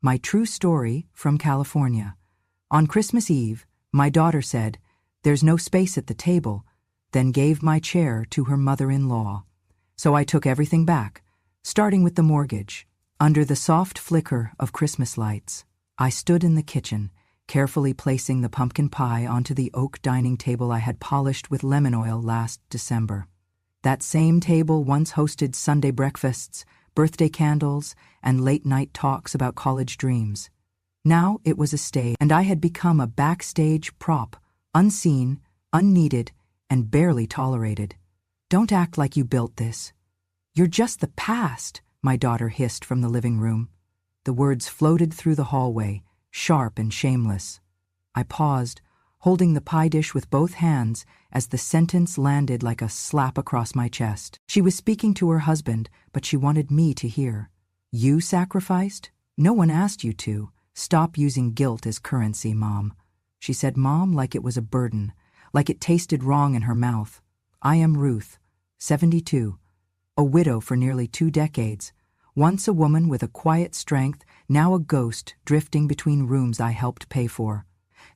My true story from California. On Christmas Eve, my daughter said, "There's no space at the table," then gave my chair to her mother-in-law. So I took everything back, starting with the mortgage. Under the soft flicker of Christmas lights, I stood in the kitchen, carefully placing the pumpkin pie onto the oak dining table I had polished with lemon oil last December. That same table once hosted Sunday breakfasts, birthday candles, and late-night talks about college dreams. Now it was a stage, and I had become a backstage prop, unseen, unneeded, and barely tolerated. "Don't act like you built this. You're just the past," my daughter hissed from the living room. The words floated through the hallway, sharp and shameless. I paused, holding the pie dish with both hands as the sentence landed like a slap across my chest. She was speaking to her husband, but she wanted me to hear. "You sacrificed? No one asked you to. Stop using guilt as currency, Mom." She said Mom like it was a burden, like it tasted wrong in her mouth. I am Ruth, 72, a widow for nearly 2 decades, once a woman with a quiet strength, now a ghost drifting between rooms I helped pay for.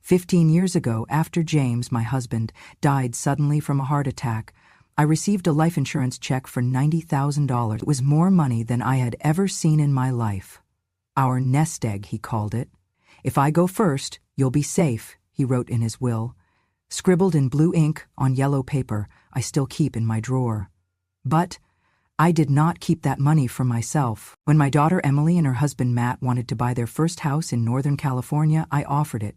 15 years ago, after James, my husband, died suddenly from a heart attack, I received a life insurance check for $90,000. It was more money than I had ever seen in my life. Our nest egg, he called it. "If I go first, you'll be safe," he wrote in his will. Scribbled in blue ink on yellow paper I still keep in my drawer. But I did not keep that money for myself. When my daughter Emily and her husband Matt wanted to buy their first house in Northern California, I offered it.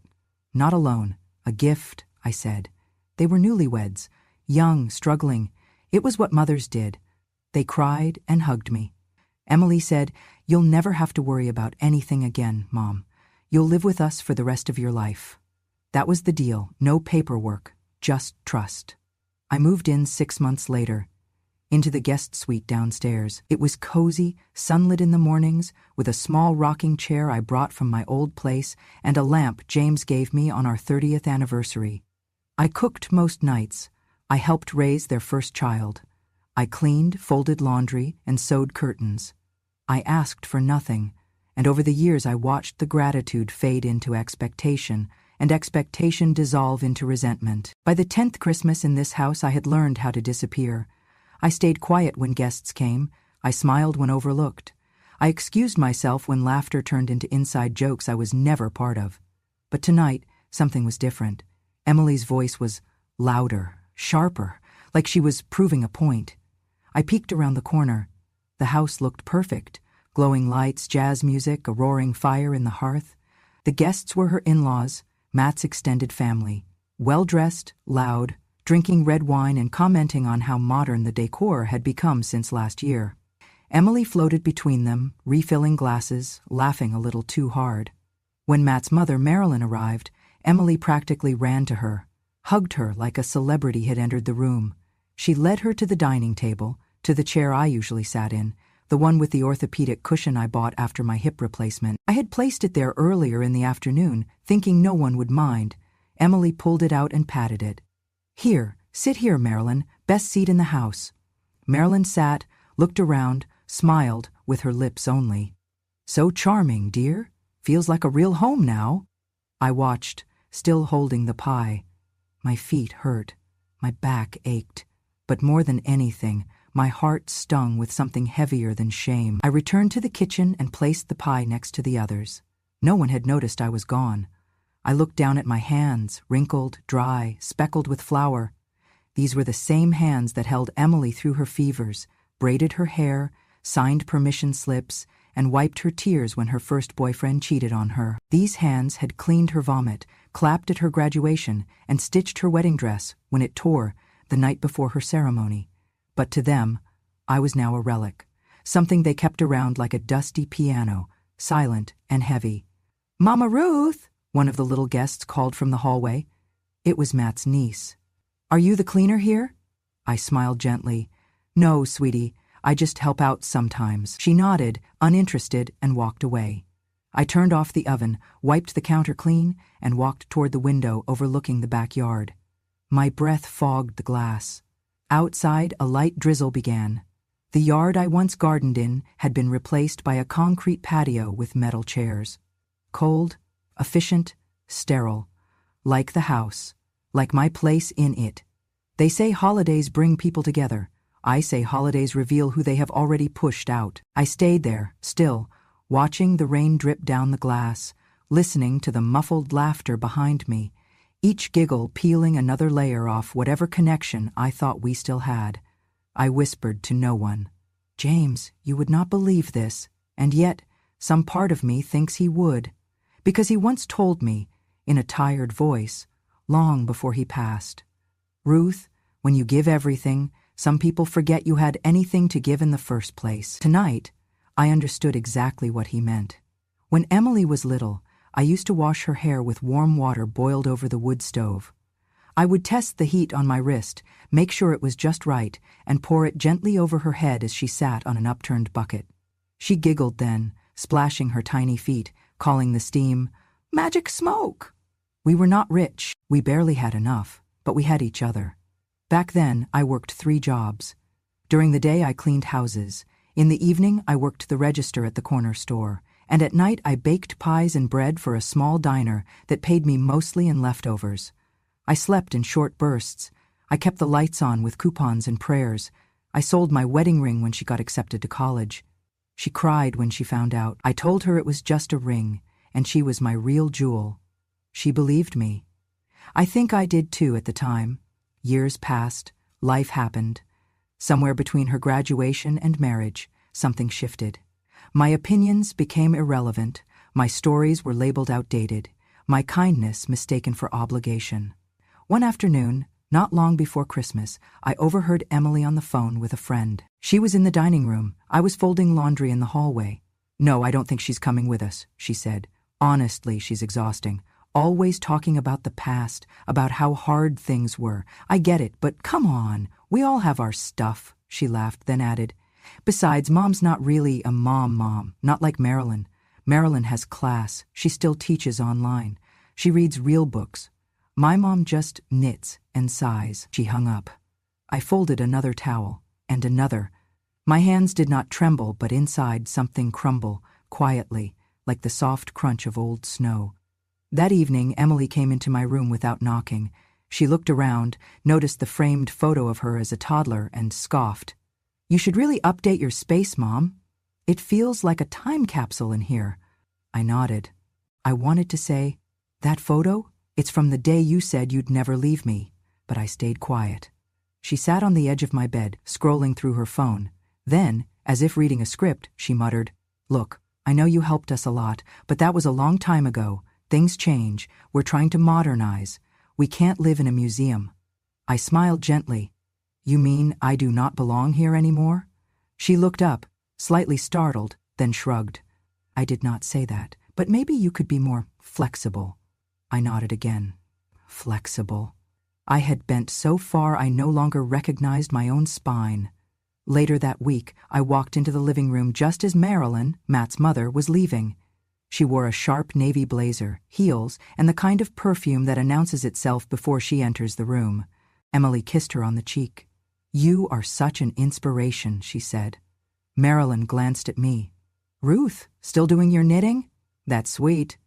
Not a loan, a gift, I said. They were newlyweds, young, struggling. It was what mothers did. They cried and hugged me. Emily said, "You'll never have to worry about anything again, Mom. You'll live with us for the rest of your life." That was the deal, no paperwork, just trust. I moved in 6 months later, into the guest suite downstairs. It was cozy, sunlit in the mornings, with a small rocking chair I brought from my old place and a lamp James gave me on our 30th anniversary. I cooked most nights. I helped raise their first child. I cleaned, folded laundry, and sewed curtains. I asked for nothing, and over the years I watched the gratitude fade into expectation, and expectation dissolve into resentment. By the 10th Christmas in this house I had learned how to disappear. I stayed quiet when guests came. I smiled when overlooked. I excused myself when laughter turned into inside jokes I was never part of. But tonight, something was different. Emily's voice was louder, sharper, like she was proving a point. I peeked around the corner. The house looked perfect. Glowing lights, jazz music, a roaring fire in the hearth. The guests were her in-laws, Matt's extended family. Well-dressed, loud, drinking red wine and commenting on how modern the decor had become since last year. Emily floated between them, refilling glasses, laughing a little too hard. When Matt's mother, Marilyn, arrived, Emily practically ran to her, hugged her like a celebrity had entered the room. She led her to the dining table, to the chair I usually sat in, the one with the orthopedic cushion I bought after my hip replacement. I had placed it there earlier in the afternoon, thinking no one would mind. Emily pulled it out and patted it. "Here, sit here, Marilyn, best seat in the house." Marilyn sat, looked around, smiled, with her lips only. "So charming, dear. Feels like a real home now." I watched, still holding the pie. My feet hurt. My back ached. But more than anything, my heart stung with something heavier than shame. I returned to the kitchen and placed the pie next to the others. No one had noticed I was gone. I looked down at my hands, wrinkled, dry, speckled with flour. These were the same hands that held Emily through her fevers, braided her hair, signed permission slips, and wiped her tears when her first boyfriend cheated on her. These hands had cleaned her vomit, clapped at her graduation, and stitched her wedding dress when it tore the night before her ceremony. But to them, I was now a relic, something they kept around like a dusty piano, silent and heavy. "Mama Ruth!" one of the little guests called from the hallway. It was Matt's niece. "Are you the cleaner here?" I smiled gently. "No, sweetie, I just help out sometimes." She nodded, uninterested, and walked away. I turned off the oven, wiped the counter clean, and walked toward the window overlooking the backyard. My breath fogged the glass. Outside, a light drizzle began. The yard I once gardened in had been replaced by a concrete patio with metal chairs. cold, efficient, sterile, like the house, like my place in it. They say holidays bring people together. I say holidays reveal who they have already pushed out. I stayed there, still, watching the rain drip down the glass, listening to the muffled laughter behind me, each giggle peeling another layer off whatever connection I thought we still had. I whispered to no one, "James, you would not believe this," and yet some part of me thinks he would, because he once told me, in a tired voice, long before he passed, "Ruth, when you give everything, some people forget you had anything to give in the first place." Tonight, I understood exactly what he meant. When Emily was little, I used to wash her hair with warm water boiled over the wood stove. I would test the heat on my wrist, make sure it was just right, and pour it gently over her head as she sat on an upturned bucket. She giggled then, splashing her tiny feet, calling the steam magic smoke. We were not rich, we barely had enough, but we had each other. Back then, I worked 3 jobs. During the day, I cleaned houses. In the evening, I worked the register at the corner store. And at night, I baked pies and bread for a small diner that paid me mostly in leftovers. I slept in short bursts. I kept the lights on with coupons and prayers. I sold my wedding ring when she got accepted to college. She cried when she found out. I told her it was just a ring, and she was my real jewel. She believed me. I think I did too at the time. Years passed, life happened. Somewhere between her graduation and marriage, something shifted. My opinions became irrelevant, my stories were labeled outdated, my kindness mistaken for obligation. One afternoon, not long before Christmas, I overheard Emily on the phone with a friend. She was in the dining room. I was folding laundry in the hallway. "No, I don't think she's coming with us," she said. "Honestly, she's exhausting. Always talking about the past, about how hard things were. I get it, but come on, we all have our stuff," she laughed, then added, "Besides, Mom's not really a mom, not like Marilyn. Marilyn has class. She still teaches online. She reads real books. My mom just knits and sighs." She hung up. I folded another towel, and another. My hands did not tremble, but inside something crumble, quietly, like the soft crunch of old snow. That evening, Emily came into my room without knocking. She looked around, noticed the framed photo of her as a toddler, and scoffed. "You should really update your space, Mom. It feels like a time capsule in here." I nodded. I wanted to say, "That photo? It's from the day you said you'd never leave me," but I stayed quiet. She sat on the edge of my bed, scrolling through her phone. Then, as if reading a script, she muttered, "Look, I know you helped us a lot, but that was a long time ago. Things change. We're trying to modernize. We can't live in a museum." I smiled gently. "You mean I do not belong here anymore?" She looked up, slightly startled, then shrugged. "I did not say that, but maybe you could be more flexible." I nodded again. Flexible. I had bent so far I no longer recognized my own spine. Later that week, I walked into the living room just as Marilyn, Matt's mother, was leaving. She wore a sharp navy blazer, heels, and the kind of perfume that announces itself before she enters the room. Emily kissed her on the cheek. "You are such an inspiration," she said. Marilyn glanced at me. "Ruth, still doing your knitting? That's sweet."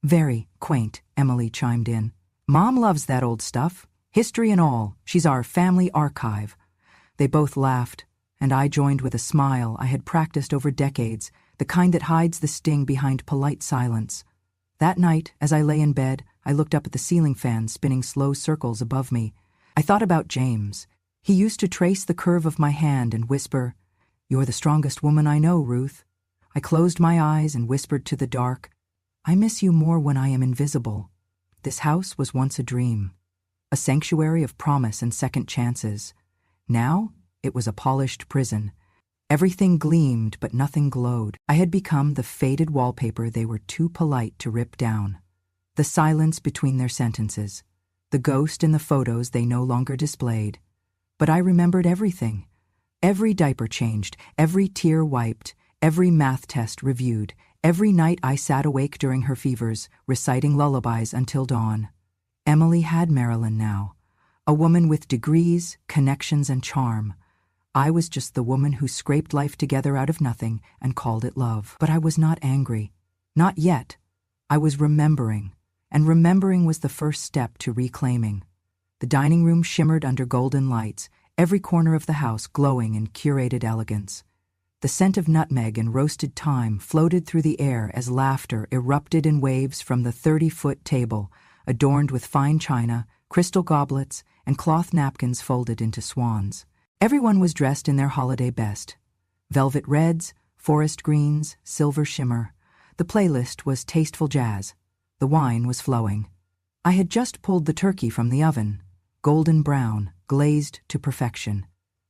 "Very quaint," Emily chimed in. "Mom loves that old stuff, history and all. She's our family archive." They both laughed, and I joined with a smile I had practiced over decades, the kind that hides the sting behind polite silence. That night, as I lay in bed, I looked up at the ceiling fan spinning slow circles above me. I thought about James. He used to trace the curve of my hand and whisper, "You're the strongest woman I know, Ruth." I closed my eyes and whispered to the dark, "I miss you more when I am invisible." This house was once a dream, a sanctuary of promise and second chances. Now, it was a polished prison. Everything gleamed, but nothing glowed. I had become the faded wallpaper they were too polite to rip down. The silence between their sentences. The ghost in the photos they no longer displayed. But I remembered everything. Every diaper changed, every tear wiped, every math test reviewed, every night I sat awake during her fevers, reciting lullabies until dawn. Emily had Marilyn now. A woman with degrees, connections, and charm. I was just the woman who scraped life together out of nothing and called it love. But I was not angry. Not yet. I was remembering, and remembering was the first step to reclaiming. The dining room shimmered under golden lights, every corner of the house glowing in curated elegance. The scent of nutmeg and roasted thyme floated through the air as laughter erupted in waves from the 30-foot table, adorned with fine china, crystal goblets, and cloth napkins folded into swans. Everyone was dressed in their holiday best. Velvet reds, forest greens, silver shimmer. The playlist was tasteful jazz. The wine was flowing. I had just pulled the turkey from the oven, golden brown, glazed to perfection.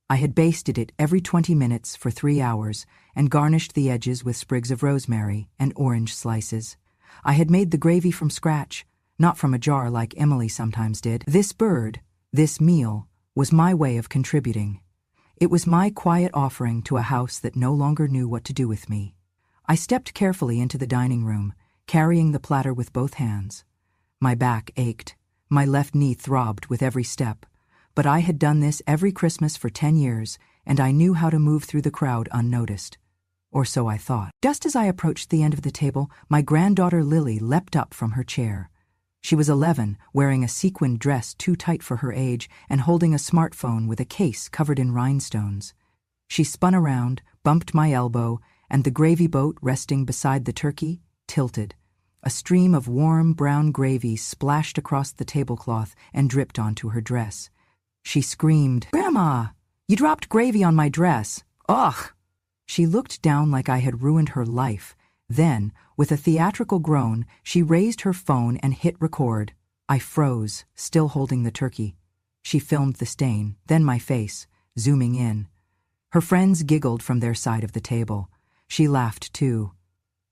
I had basted it every 20 minutes for 3 hours and garnished the edges with sprigs of rosemary and orange slices. I had made the gravy from scratch, not from a jar like Emily sometimes did. This bird, this meal, was my way of contributing. It was my quiet offering to a house that no longer knew what to do with me. I stepped carefully into the dining room, carrying the platter with both hands. My back ached. My left knee throbbed with every step. But I had done this every Christmas for 10 years, and I knew how to move through the crowd unnoticed. Or so I thought. Just as I approached the end of the table, my granddaughter Lily leapt up from her chair. She was 11, wearing a sequined dress too tight for her age and holding a smartphone with a case covered in rhinestones. She spun around, bumped my elbow, and the gravy boat resting beside the turkey tilted. A stream of warm brown gravy splashed across the tablecloth and dripped onto her dress. She screamed, "Grandma, you dropped gravy on my dress. Ugh!" She looked down like I had ruined her life. Then, with a theatrical groan, she raised her phone and hit record. I froze, still holding the turkey. She filmed the stain, then my face, zooming in. Her friends giggled from their side of the table. She laughed too.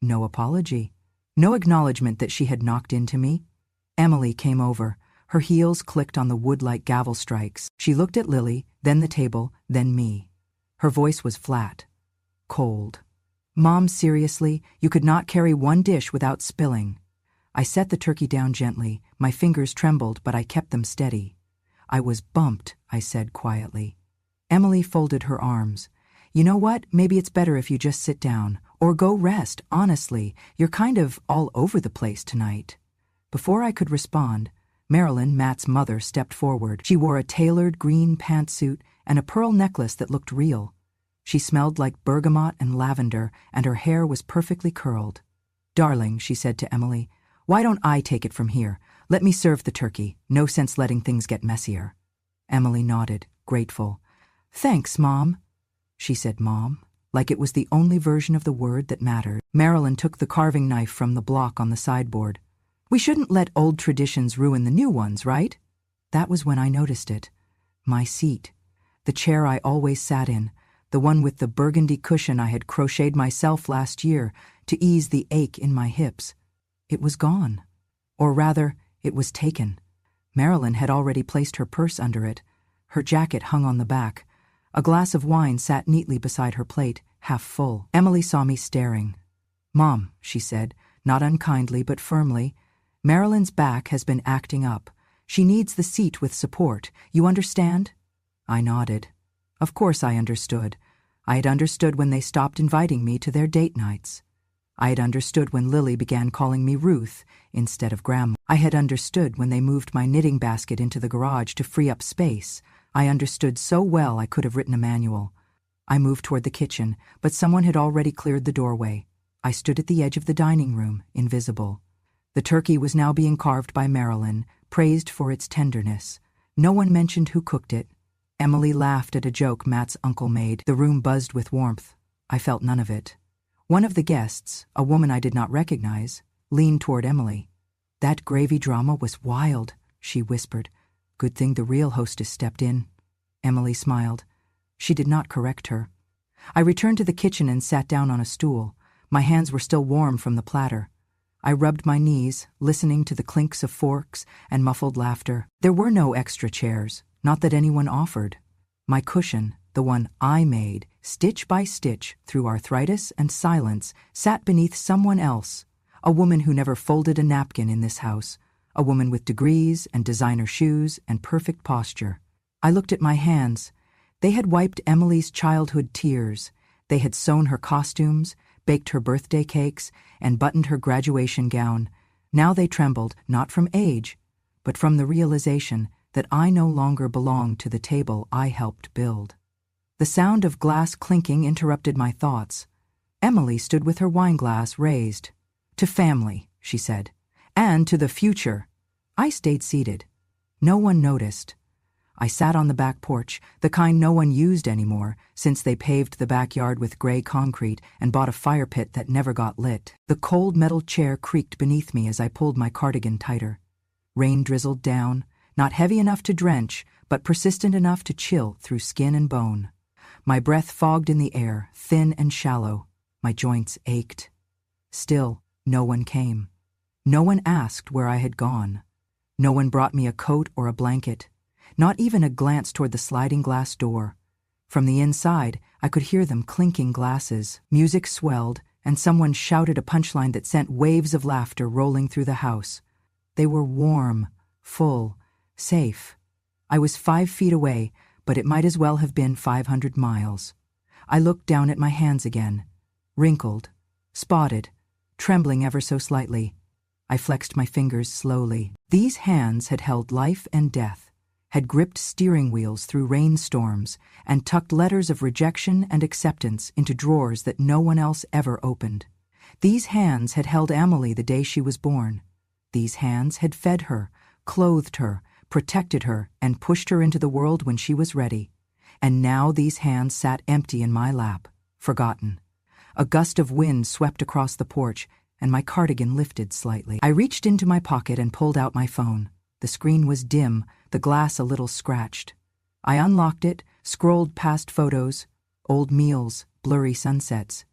No apology. No acknowledgement that she had knocked into me. Emily came over. Her heels clicked on the wood like gavel strikes. She looked at Lily, then the table, then me. Her voice was flat, cold. "Mom, seriously, you could not carry one dish without spilling." I set the turkey down gently. My fingers trembled, but I kept them steady. "I was bumped," I said quietly. Emily folded her arms. "You know what? Maybe it's better if you just sit down. Or go rest, honestly. You're kind of all over the place tonight." Before I could respond, Marilyn, Matt's mother, stepped forward. She wore a tailored green pantsuit and a pearl necklace that looked real. She smelled like bergamot and lavender, and her hair was perfectly curled. "Darling," she said to Emily, "why don't I take it from here? Let me serve the turkey. No sense letting things get messier." Emily nodded, grateful. "Thanks, Mom." She said Mom, like it was the only version of the word that mattered. Marilyn took the carving knife from the block on the sideboard. "We shouldn't let old traditions ruin the new ones, right?" That was when I noticed it. My seat. The chair I always sat in. The one with the burgundy cushion I had crocheted myself last year to ease the ache in my hips. It was gone. Or rather, it was taken. Marilyn had already placed her purse under it. Her jacket hung on the back. A glass of wine sat neatly beside her plate, half full. Emily saw me staring. "Mom," she said, not unkindly but firmly, "Marilyn's back has been acting up. She needs the seat with support. You understand?" I nodded. Of course I understood. I had understood when they stopped inviting me to their date nights. I had understood when Lily began calling me Ruth instead of Grandma. I had understood when they moved my knitting basket into the garage to free up space. I understood so well I could have written a manual. I moved toward the kitchen, but someone had already cleared the doorway. I stood at the edge of the dining room, invisible. The turkey was now being carved by Marilyn, praised for its tenderness. No one mentioned who cooked it. Emily laughed at a joke Matt's uncle made. The room buzzed with warmth. I felt none of it. One of the guests, a woman I did not recognize, leaned toward Emily. "That gravy drama was wild," she whispered. "Good thing the real hostess stepped in." Emily smiled. She did not correct her. I returned to the kitchen and sat down on a stool. My hands were still warm from the platter. I rubbed my knees, listening to the clinks of forks and muffled laughter. There were no extra chairs. Not that anyone offered. My cushion, the one I made, stitch by stitch, through arthritis and silence, sat beneath someone else, a woman who never folded a napkin in this house, a woman with degrees and designer shoes and perfect posture. I looked at my hands. They had wiped Emily's childhood tears. They had sewn her costumes, baked her birthday cakes, and buttoned her graduation gown. Now they trembled, not from age, but from the realization that I no longer belonged to the table I helped build. The sound of glass clinking interrupted my thoughts. Emily stood with her wineglass raised. "To family," she said, "and to the future." I stayed seated. No one noticed. I sat on the back porch, the kind no one used anymore, since they paved the backyard with gray concrete and bought a fire pit that never got lit. The cold metal chair creaked beneath me as I pulled my cardigan tighter. Rain drizzled down, not heavy enough to drench, but persistent enough to chill through skin and bone. My breath fogged in the air, thin and shallow. My joints ached. Still, no one came. No one asked where I had gone. No one brought me a coat or a blanket. Not even a glance toward the sliding glass door. From the inside, I could hear them clinking glasses. Music swelled, and someone shouted a punchline that sent waves of laughter rolling through the house. They were warm, full, safe. I was 5 feet away, but it might as well have been 500 miles. I looked down at my hands again, wrinkled, spotted, trembling ever so slightly. I flexed my fingers slowly. These hands had held life and death, had gripped steering wheels through rainstorms, and tucked letters of rejection and acceptance into drawers that no one else ever opened. These hands had held Emily the day she was born. These hands had fed her, clothed her, protected her, and pushed her into the world when she was ready. And now these hands sat empty in my lap, forgotten. A gust of wind swept across the porch, and my cardigan lifted slightly. I reached into my pocket and pulled out my phone. The screen was dim, the glass a little scratched. I unlocked it, scrolled past photos, old meals, blurry sunsets,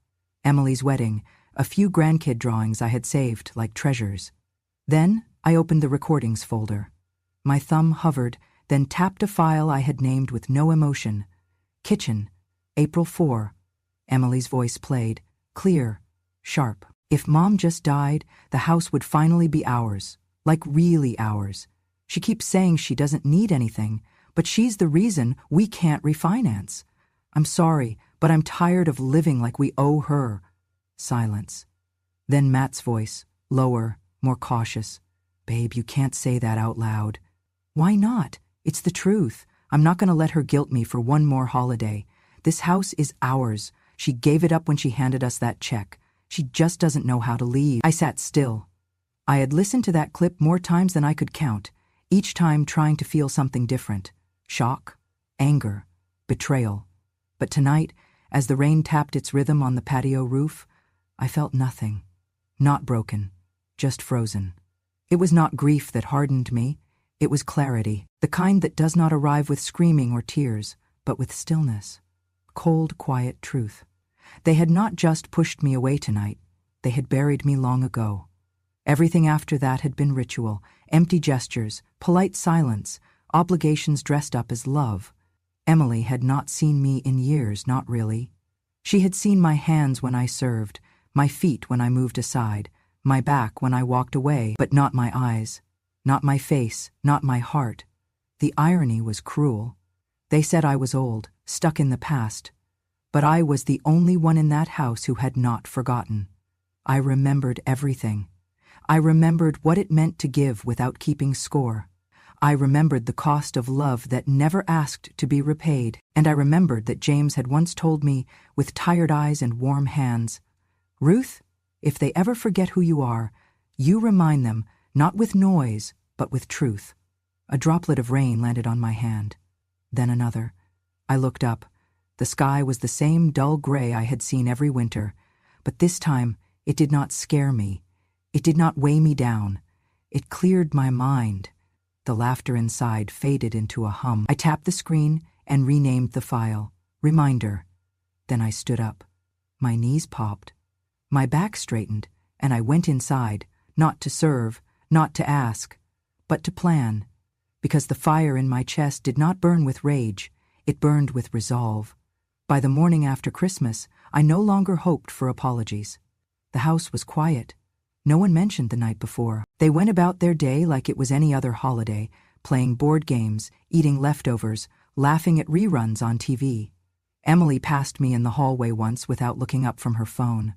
Emily's wedding, a few grandkid drawings I had saved like treasures. Then I opened the recordings folder. My thumb hovered, then tapped a file I had named with no emotion. Kitchen, April 4. Emily's voice played, clear, sharp. If Mom just died, the house would finally be ours, like really ours. She keeps saying she doesn't need anything, but she's the reason we can't refinance. I'm sorry, but I'm tired of living like we owe her. Silence. Then Matt's voice, lower, more cautious. Babe, you can't say that out loud. Why not? It's the truth. I'm not going to let her guilt me for one more holiday. This house is ours. She gave it up when she handed us that check. She just doesn't know how to leave. I sat still. I had listened to that clip more times than I could count, each time trying to feel something different. Shock, anger, betrayal. But tonight, as the rain tapped its rhythm on the patio roof, I felt nothing. Not broken, just frozen. It was not grief that hardened me. It was clarity, the kind that does not arrive with screaming or tears, but with stillness. Cold, quiet truth. They had not just pushed me away tonight. They had buried me long ago. Everything after that had been ritual, empty gestures, polite silence, obligations dressed up as love. Emily had not seen me in years, not really. She had seen my hands when I served, my feet when I moved aside, my back when I walked away, but not my eyes, not my face, not my heart. The irony was cruel. They said I was old, stuck in the past. But I was the only one in that house who had not forgotten. I remembered everything. I remembered what it meant to give without keeping score. I remembered the cost of love that never asked to be repaid, and I remembered that James had once told me, with tired eyes and warm hands, "Ruth, if they ever forget who you are, you remind them, not with noise, but with truth." A droplet of rain landed on my hand. Then another. I looked up. The sky was the same dull gray I had seen every winter, but this time it did not scare me. It did not weigh me down. It cleared my mind. The laughter inside faded into a hum. I tapped the screen and renamed the file. Reminder. Then I stood up. My knees popped. My back straightened, and I went inside, not to serve, not to ask, but to plan. Because the fire in my chest did not burn with rage, it burned with resolve. By the morning after Christmas, I no longer hoped for apologies. The house was quiet. No one mentioned the night before. They went about their day like it was any other holiday, playing board games, eating leftovers, laughing at reruns on TV. Emily passed me in the hallway once without looking up from her phone.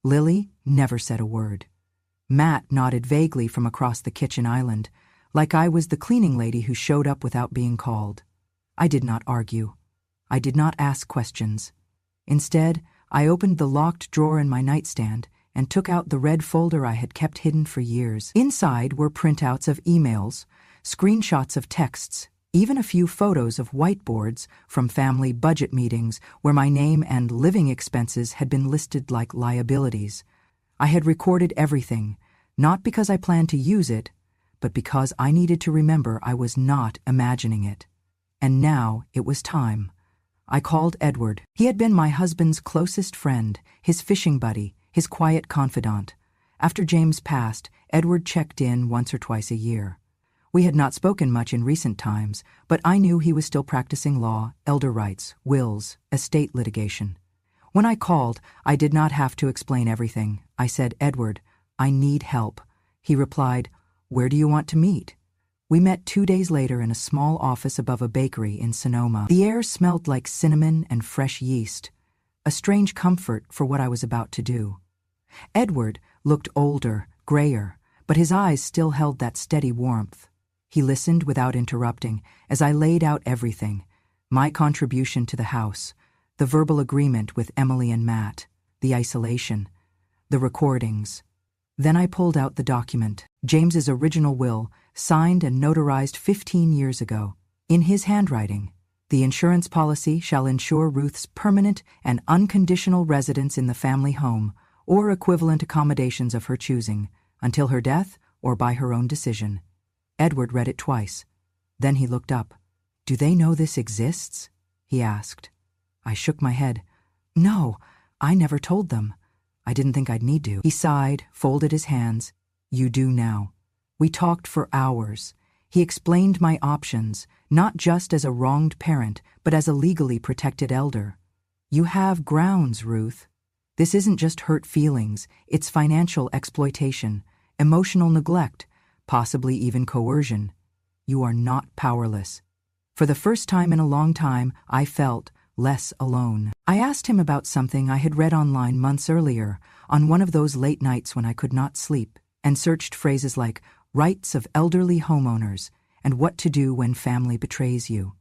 Lily never said a word. Matt nodded vaguely from across the kitchen island, like I was the cleaning lady who showed up without being called. I did not argue. I did not ask questions. Instead, I opened the locked drawer in my nightstand and took out the red folder I had kept hidden for years. Inside were printouts of emails, screenshots of texts, even a few photos of whiteboards from family budget meetings where my name and living expenses had been listed like liabilities. I had recorded everything, not because I planned to use it, but because I needed to remember I was not imagining it. And now it was time. I called Edward. He had been my husband's closest friend, his fishing buddy, his quiet confidant. After James passed, Edward checked in once or twice a year. We had not spoken much in recent times, but I knew he was still practicing law, elder rights, wills, estate litigation. When I called, I did not have to explain everything. I said, "Edward, I need help." He replied, "Where do you want to meet?" We met 2 days later in a small office above a bakery in Sonoma. The air smelled like cinnamon and fresh yeast, a strange comfort for what I was about to do. Edward looked older, grayer, but his eyes still held that steady warmth. He listened without interrupting as I laid out everything: my contribution to the house, the verbal agreement with Emily and Matt, the isolation, the recordings. Then I pulled out the document, James's original will, signed and notarized 15 years ago. In his handwriting, "The insurance policy shall ensure Ruth's permanent and unconditional residence in the family home or equivalent accommodations of her choosing, until her death or by her own decision." Edward read it twice. Then he looked up. "Do they know this exists?" he asked. I shook my head. "No, I never told them. I didn't think I'd need to." He sighed, folded his hands. "You do now." We talked for hours. He explained my options, not just as a wronged parent, but as a legally protected elder. "You have grounds, Ruth. This isn't just hurt feelings, it's financial exploitation, emotional neglect, possibly even coercion. You are not powerless." For the first time in a long time, I felt less alone. I asked him about something I had read online months earlier, on one of those late nights when I could not sleep, and searched phrases like rights of elderly homeowners and what to do when family betrays you.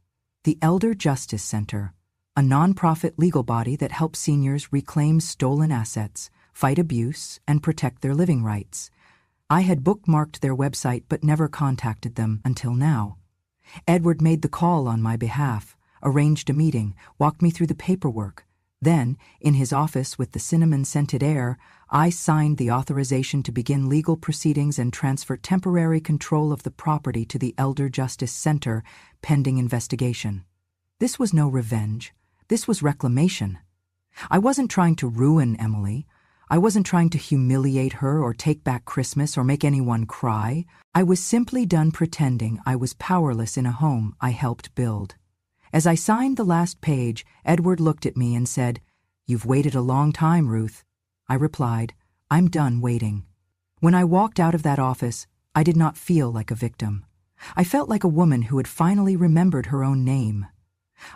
The Elder Justice Center, a nonprofit legal body that helps seniors reclaim stolen assets, fight abuse, and protect their living rights. I had bookmarked their website but never contacted them until now. Edward made the call on my behalf, arranged a meeting, walked me through the paperwork. Then, in his office with the cinnamon-scented air, I signed the authorization to begin legal proceedings and transfer temporary control of the property to the Elder Justice Center, pending investigation. This was no revenge. This was reclamation. I wasn't trying to ruin Emily. I wasn't trying to humiliate her or take back Christmas or make anyone cry. I was simply done pretending I was powerless in a home I helped build. As I signed the last page, Edward looked at me and said, "You've waited a long time, Ruth." I replied, "I'm done waiting." When I walked out of that office, I did not feel like a victim. I felt like a woman who had finally remembered her own name.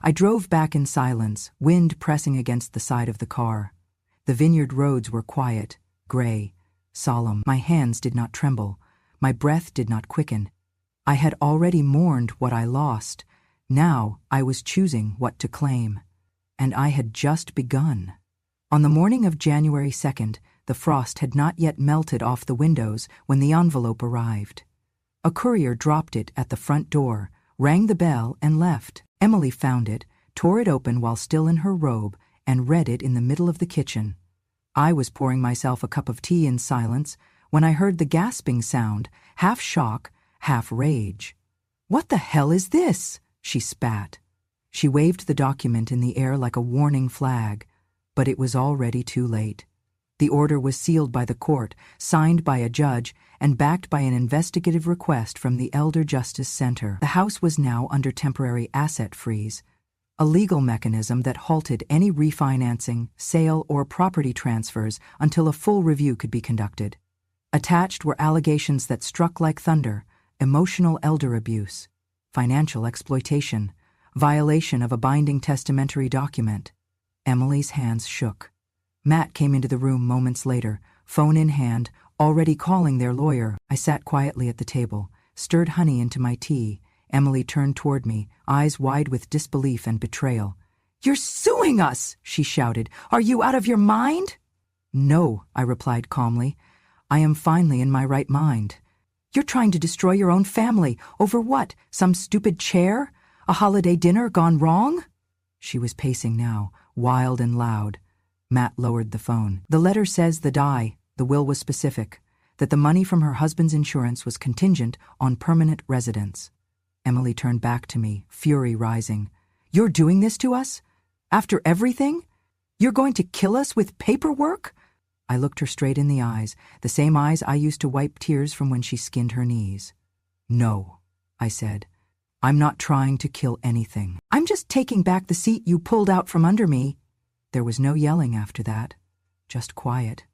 I drove back in silence, wind pressing against the side of the car. The vineyard roads were quiet, gray, solemn. My hands did not tremble. My breath did not quicken. I had already mourned what I lost. Now I was choosing what to claim. And I had just begun. On the morning of January 2nd, the frost had not yet melted off the windows when the envelope arrived. A courier dropped it at the front door, rang the bell, and left. Emily found it, tore it open while still in her robe, and read it in the middle of the kitchen. I was pouring myself a cup of tea in silence when I heard the gasping sound, half shock, half rage. "What the hell is this?" she spat. She waved the document in the air like a warning flag, but it was already too late. The order was sealed by the court, signed by a judge, and backed by an investigative request from the Elder Justice Center. The house was now under temporary asset freeze, a legal mechanism that halted any refinancing, sale, or property transfers until a full review could be conducted. Attached were allegations that struck like thunder: emotional elder abuse, financial exploitation, violation of a binding testamentary document. Emily's hands shook. Matt came into the room moments later, phone in hand, already calling their lawyer. I sat quietly at the table, stirred honey into my tea. Emily turned toward me, eyes wide with disbelief and betrayal. "You're suing us!" she shouted. "Are you out of your mind?" "No," I replied calmly. "I am finally in my right mind." "You're trying to destroy your own family. Over what? Some stupid chair? A holiday dinner gone wrong?" She was pacing now, wild and loud. Matt lowered the phone. "The letter says the will was specific, that the money from her husband's insurance was contingent on permanent residence." Emily turned back to me, fury rising. "You're doing this to us? After everything? You're going to kill us with paperwork?" I looked her straight in the eyes, the same eyes I used to wipe tears from when she skinned her knees. "No," I said. "I'm not trying to kill anything. I'm just taking back the seat you pulled out from under me." There was no yelling after that, just quiet,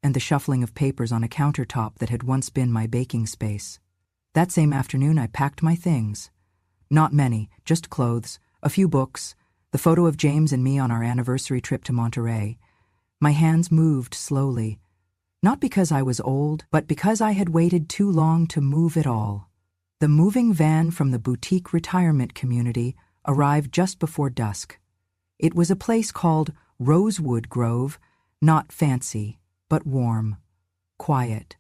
and the shuffling of papers on a countertop that had once been my baking space. That same afternoon I packed my things. Not many, just clothes, a few books, the photo of James and me on our anniversary trip to Monterey. My hands moved slowly, not because I was old, but because I had waited too long to move at all. The moving van from the boutique retirement community arrived just before dusk. It was a place called Rosewood Grove, not fancy, but warm, quiet,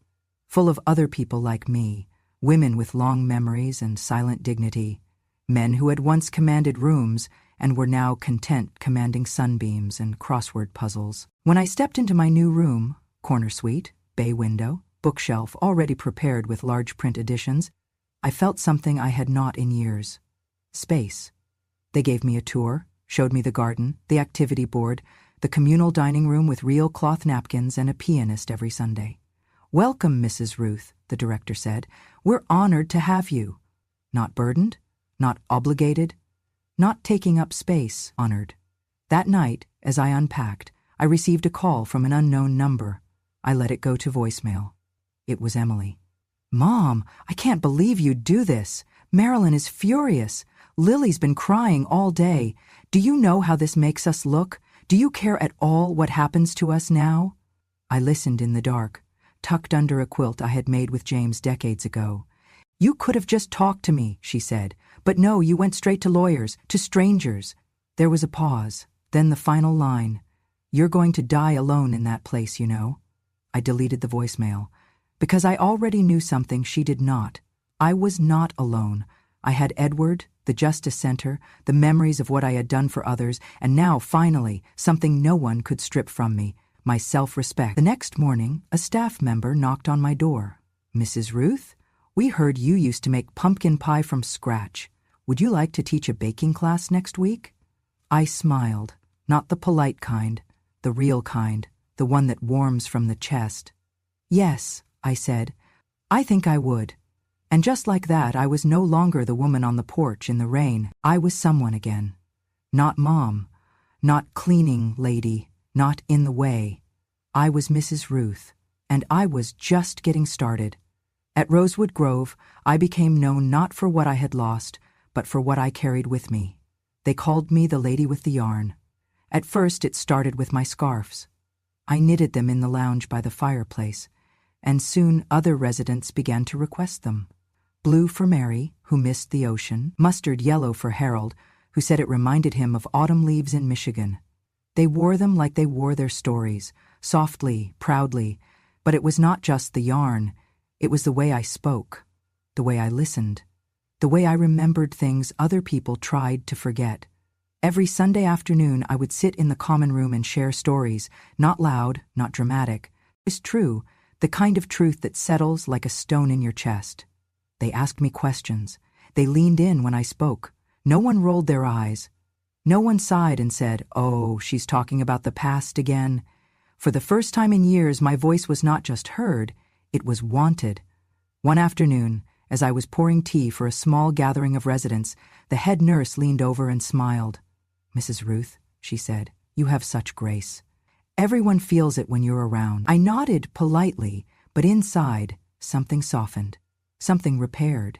full of other people like me, women with long memories and silent dignity, men who had once commanded rooms and were now content commanding sunbeams and crossword puzzles. When I stepped into my new room, corner suite, bay window, bookshelf already prepared with large print editions, I felt something I had not in years. Space. They gave me a tour, showed me the garden, the activity board, the communal dining room with real cloth napkins and a pianist every Sunday. "Welcome, Mrs. Ruth," the director said. "We're honored to have you." Not burdened, not obligated, not taking up space, honored. That night, as I unpacked, I received a call from an unknown number. I let it go to voicemail. It was Emily. "Mom, I can't believe you'd do this. Marilyn is furious. Lily's been crying all day. Do you know how this makes us look? Do you care at all what happens to us now?" I listened in the dark, tucked under a quilt I had made with James decades ago. "You could have just talked to me," she said. "But no, you went straight to lawyers, to strangers." There was a pause, then the final line. "You're going to die alone in that place, you know." I deleted the voicemail, because I already knew something she did not. I was not alone. I had Edward, the Justice Center, the memories of what I had done for others, and now, finally, something no one could strip from me, my self-respect. The next morning, a staff member knocked on my door. "Mrs. Ruth, we heard you used to make pumpkin pie from scratch. Would you like to teach a baking class next week?" I smiled, not the polite kind, the real kind, the one that warms from the chest. "Yes," I said, "I think I would." And just like that, I was no longer the woman on the porch in the rain. I was someone again. Not Mom, not cleaning lady, not in the way. I was Mrs. Ruth, and I was just getting started. At Rosewood Grove, I became known not for what I had lost, but for what I carried with me. They called me the lady with the yarn. At first, it started with my scarves. I knitted them in the lounge by the fireplace, and soon other residents began to request them. Blue for Mary, who missed the ocean, mustard yellow for Harold, who said it reminded him of autumn leaves in Michigan. They wore them like they wore their stories, softly, proudly, but it was not just the yarn, it was the way I spoke, the way I listened, the way I remembered things other people tried to forget. Every Sunday afternoon I would sit in the common room and share stories, not loud, not dramatic. It's true, the kind of truth that settles like a stone in your chest. They asked me questions. They leaned in when I spoke. No one rolled their eyes. No one sighed and said, "Oh, she's talking about the past again." For the first time in years, my voice was not just heard, it was wanted. One afternoon, as I was pouring tea for a small gathering of residents, the head nurse leaned over and smiled. "Mrs. Ruth," she said, "you have such grace. Everyone feels it when you're around." I nodded politely, but inside, something softened. Something repaired.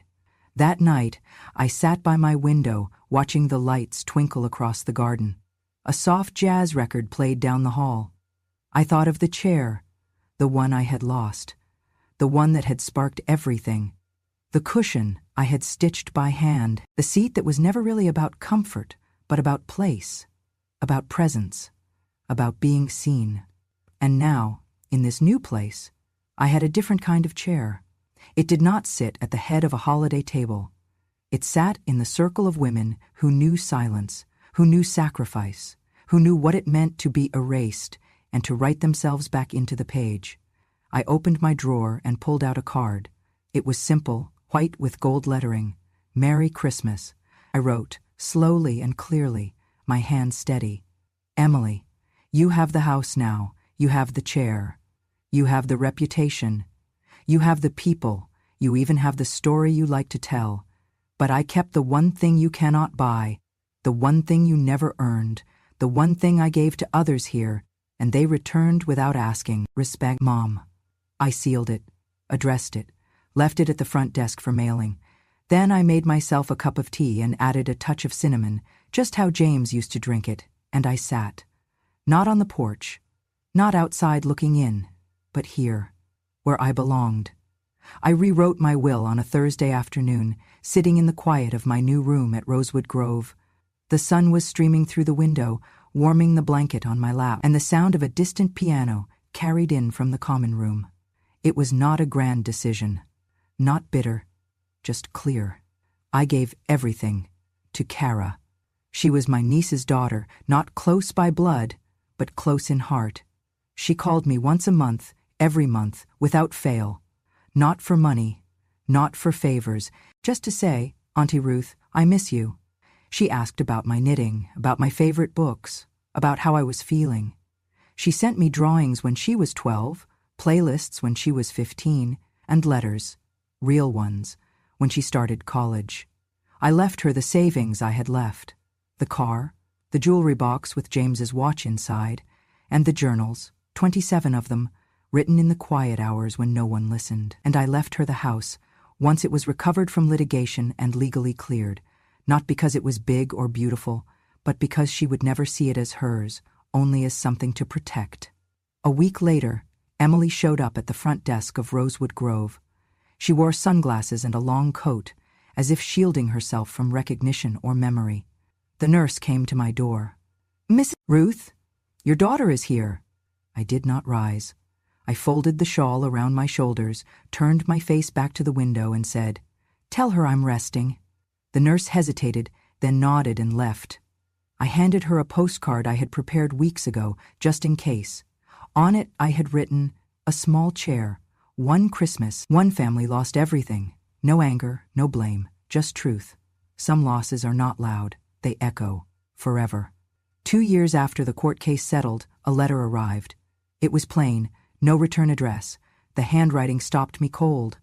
That night, I sat by my window, watching the lights twinkle across the garden. A soft jazz record played down the hall. I thought of the chair, the one I had lost, the one that had sparked everything, the cushion I had stitched by hand, the seat that was never really about comfort, but about place, about presence, about being seen. And now, in this new place, I had a different kind of chair. It did not sit at the head of a holiday table. It sat in the circle of women who knew silence, who knew sacrifice, who knew what it meant to be erased and to write themselves back into the page. I opened my drawer and pulled out a card. It was simple, white with gold lettering. Merry Christmas. I wrote, slowly and clearly, my hand steady. Emily, you have the house now. You have the chair. You have the reputation. You have the people. You even have the story you like to tell. But I kept the one thing you cannot buy, the one thing you never earned, the one thing I gave to others here, and they returned without asking. Respect, Mom. I sealed it, addressed it, left it at the front desk for mailing. Then I made myself a cup of tea and added a touch of cinnamon, just how James used to drink it, and I sat. Not on the porch, not outside looking in, but here, where I belonged. I rewrote my will on a Thursday afternoon, sitting in the quiet of my new room at Rosewood Grove. The sun was streaming through the window, warming the blanket on my lap, and the sound of a distant piano carried in from the common room. It was not a grand decision, not bitter, just clear. I gave everything to Kara. She was my niece's daughter, not close by blood, but close in heart. She called me once a month, every month, without fail. Not for money, not for favors, just to say, Auntie Ruth, I miss you. She asked about my knitting, about my favorite books, about how I was feeling. She sent me drawings when she was 12, playlists when she was 15, and letters, real ones, when she started college. I left her the savings I had left, the car, the jewelry box with James's watch inside, and the journals, 27 of them, written in the quiet hours when no one listened. And I left her the house, once it was recovered from litigation and legally cleared, not because it was big or beautiful, but because she would never see it as hers, only as something to protect. A week later, Emily showed up at the front desk of Rosewood Grove. She wore sunglasses and a long coat, as if shielding herself from recognition or memory. The nurse came to my door. Miss Ruth, your daughter is here. I did not rise. I folded the shawl around my shoulders, turned my face back to the window and said, Tell her I'm resting. The nurse hesitated, then nodded and left. I handed her a postcard I had prepared weeks ago, just in case. On it I had written, a small chair, one Christmas, one family lost everything. No anger, no blame, just truth. Some losses are not loud, they echo, forever. 2 years after the court case settled, a letter arrived. It was plain, no return address. The handwriting stopped me cold.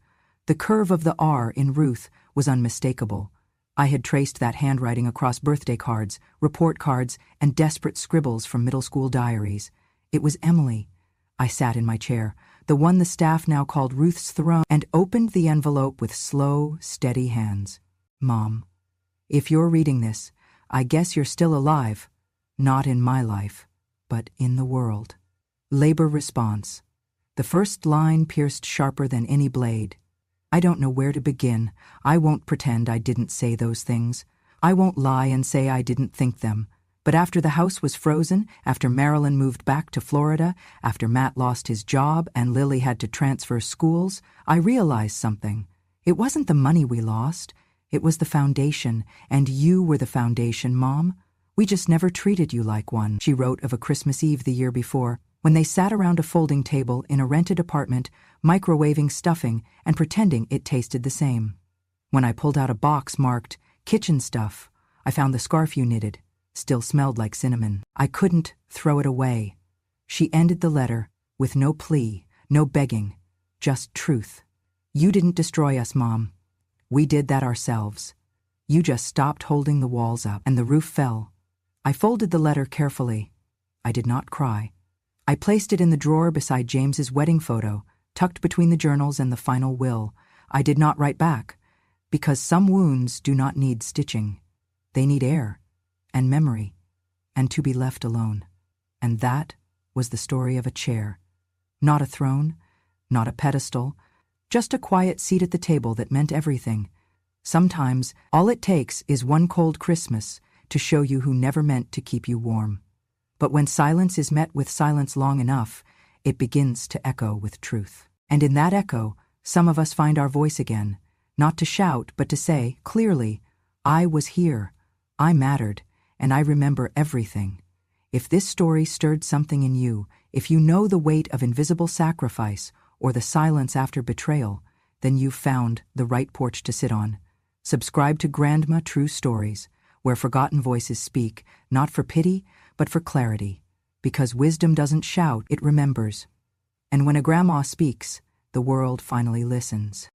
The curve of the R in Ruth was unmistakable. I had traced that handwriting across birthday cards, report cards, and desperate scribbles from middle school diaries. It was Emily. I sat in my chair, the one the staff now called Ruth's throne, and opened the envelope with slow, steady hands. Mom, if you're reading this, I guess you're still alive. Not in my life, but in the world. Labor response. The first line pierced sharper than any blade. I don't know where to begin. I won't pretend I didn't say those things. I won't lie and say I didn't think them. But after the house was frozen, after Marilyn moved back to Florida, after Matt lost his job and Lily had to transfer schools, I realized something. It wasn't the money we lost. It was the foundation, and you were the foundation, Mom. We just never treated you like one, she wrote of a Christmas Eve the year before, when they sat around a folding table in a rented apartment, microwaving stuffing and pretending it tasted the same. When I pulled out a box marked kitchen stuff, I found the scarf you knitted. Still smelled like cinnamon. I couldn't throw it away. She ended the letter with no plea, no begging, just truth. You didn't destroy us, Mom. We did that ourselves. You just stopped holding the walls up, and the roof fell. I folded the letter carefully. I did not cry. I placed it in the drawer beside James's wedding photo, tucked between the journals and the final will. I did not write back, because some wounds do not need stitching. They need air, and memory, and to be left alone. And that was the story of a chair. Not a throne, not a pedestal, just a quiet seat at the table that meant everything. Sometimes, all it takes is one cold Christmas to show you who never meant to keep you warm. But when silence is met with silence long enough, it begins to echo with truth. And in that echo, some of us find our voice again, not to shout, but to say, clearly, I was here, I mattered, and I remember everything. If this story stirred something in you, if you know the weight of invisible sacrifice or the silence after betrayal, then you've found the right porch to sit on. Subscribe to Grandma True Stories, where forgotten voices speak, not for pity, but for clarity. Because wisdom doesn't shout, it remembers. And when a grandma speaks, the world finally listens.